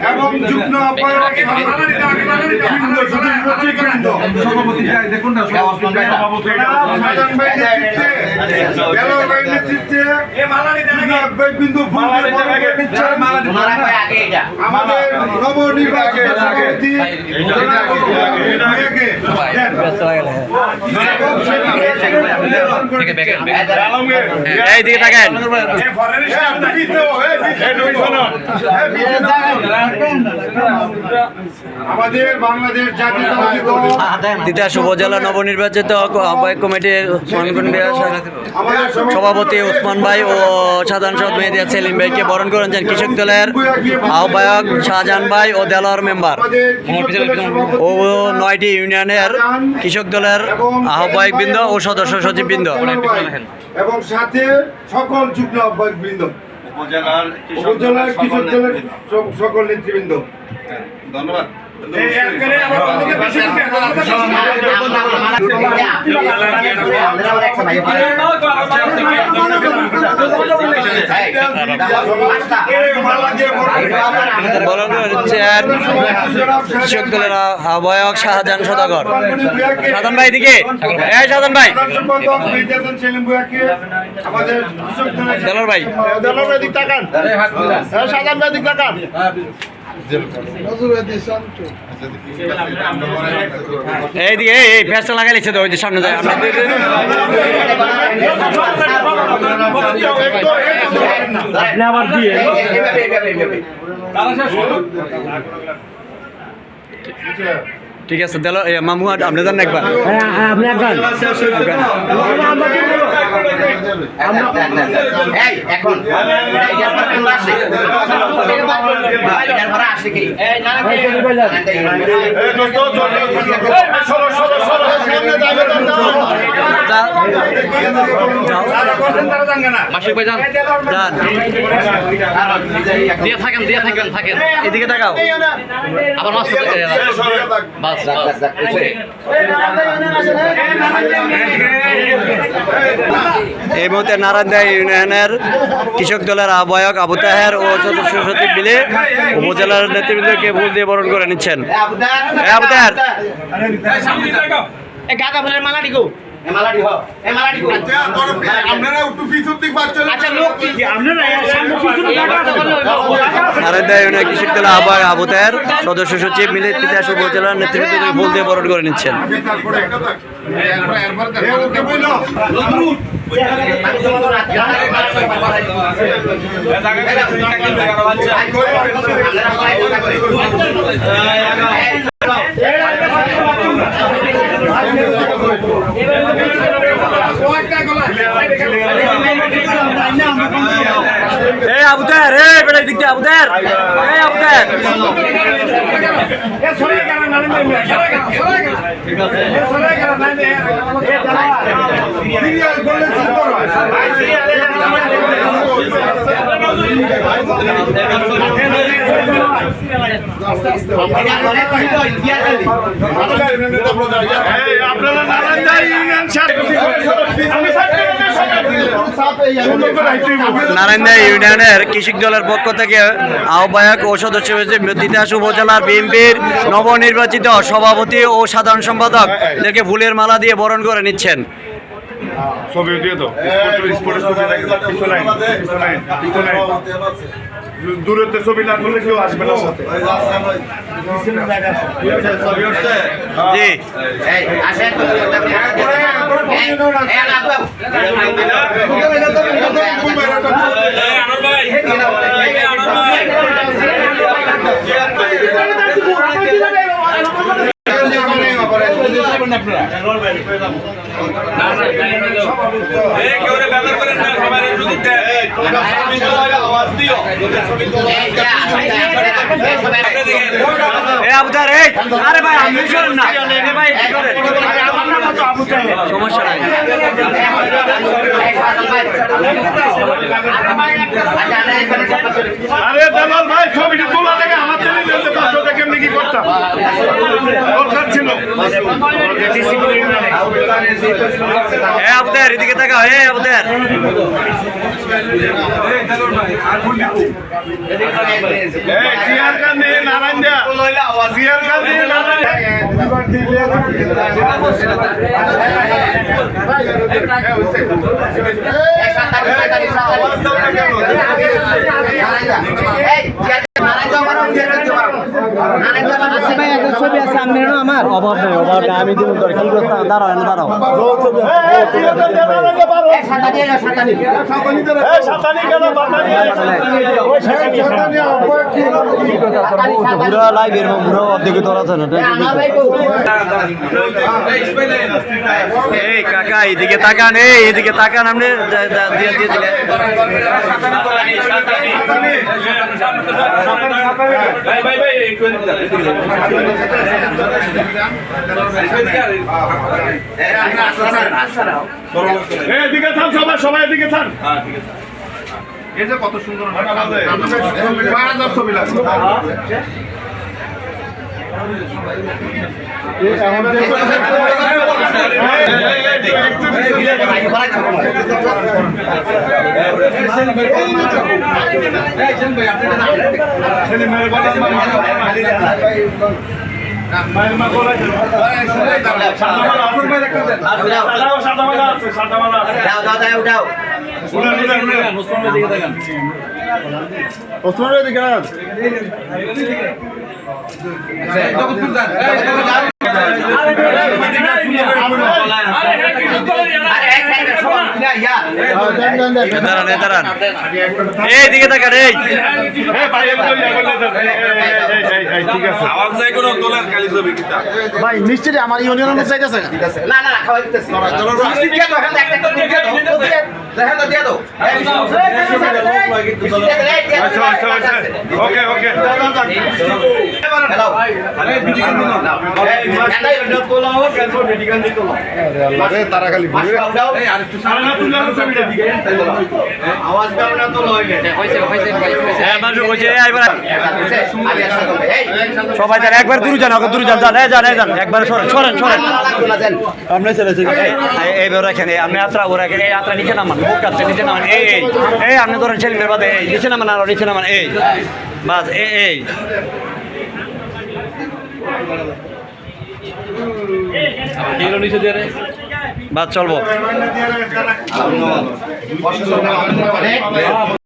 এবং যুগ্ম আহ্বায়ক আমাদের নবনির্বাচিত সভাপতি এইদিকে থাকেন। আমাদের বাংলাদেশ জাতীয়তাবাদী দল তিতাস উপজেলা নবনির্বাচিত আহ্বায়ক কমিটির সভাপতি ওসমান ভাই ও সাধারণ সম্পাদক মেহেদিয়া সেলিম ভাইকে বরণ করেছেন কৃষক দলের আহ্বায়ক শাহজাহান ভাই ও দেলোয়ার মেম্বার ও 9টি ইউনিয়নের কৃষক দলের আহ্বায়ক বৃন্দ ও সদস্য সচিব বৃন্দ এবং সাথে সকল যুগ্ম আহ্বায়ক বৃন্দ উপজেলার কৃষক দলের সকল নেতৃবৃন্দ। ধন্যবাদ। কৃষক দলের আহ্বায়ক শাহজাহান সদাগর। সাধারণ ভাই দিকে সাধারণ ভাই দেলোয়ার ভাই সাধারণ ভাই দিক তাকান। এইদিকে এই ফেসটা লাগাই লিখছে তো ওই যে সামনে যায় আবার দিয়ে ঠিক আছে দেলো মামু আপনি জান একবার আপনি একবার এদিকে তাকাও আবার মাছ এই মুহূর্তে নারায়ণদা ইউনিয়নের কৃষক দলের আহ্বায়ক আবু তাহের ও সদস্য সচিব মিলে উপজেলার নেতৃবৃন্দকে ফুল দিয়ে বরণ করে নিচ্ছেন। আবু তাহের নারায়ণদা ইউনিয়নের কৃষক দলের আহ্বায়ক আবু তাহের সদস্য সচিব মিলে তিতাস উপজেলার নেতৃবৃন্দকে ফুল দিয়ে বরণ করে নিচ্ছেন। এই আবু তাহের এই বেটা দিক দিয়ে আবু তাহের এই আবু তাহের নারায়ণদা ইউনিয়নের কৃষক দলের পক্ষ থেকে আহ্বায়ক ও সদস্য তিতাস উপজেলার বিএনপির নবনির্বাচিত সভাপতি ও সাধারণ সম্পাদক এদেরকে ফুলের মালা দিয়ে বরণ করে নিচ্ছেন। দূরত্বে ছবি না করলে কেউ আসবে না সাথে। জি সমস্যা নাই। আরে দালাল ভাই ছবিটা তোলা দেখে আমার কেমনি কি করতে কার্ডটা তোর কার্ড ছিল আবুদের এদিকে তাকাও আবুদের জিয়ার কান্দি নারায়ণ দিয়া জিয়ার কান্দি ছবি আছে আমার অভাব নেই আমি দিব তোর কি করতে দাঁড়াও দাঁড়াও পুরা লাইভের পুরো অর্ধেক তোর আছে না এই কাকা এদিকে তাকান এদিকে তাকান আপনি দিয়ে দিলে এদিকে থাম সবাই এদিকে থাম এই যে কত সুন্দর ছবি লাগবে দাঁড়ান এইদিকে তাকান ঠিক আছে আওয়াজ নাই কোনো তোলার কালি ছবি কিতা ভাই মিষ্টি আমার ইউনিয়নের মধ্যে যাইতেছে না না খাওয়াই দিতেছি দিয়ে দাও এখানে একটা দিয়ে দাও দেখেন তো দিয়ে দাও আচ্ছা ওকে হ্যালো তারা খালি আওয়াজ দাও না তো লয় সবাই যান একবার দূরে যান যান একবার সরেন আপনি চলেছেন এইবার রাখেন আপনি যাত্রা ও রাখেন এই যাত্রা নিচে নামান বুক কাটছে নিচে নামান এই আপনি ধরেন ছেলে বাদে এই নিচে নামান আর নিচে নামান এই বাস এই বাস চলবো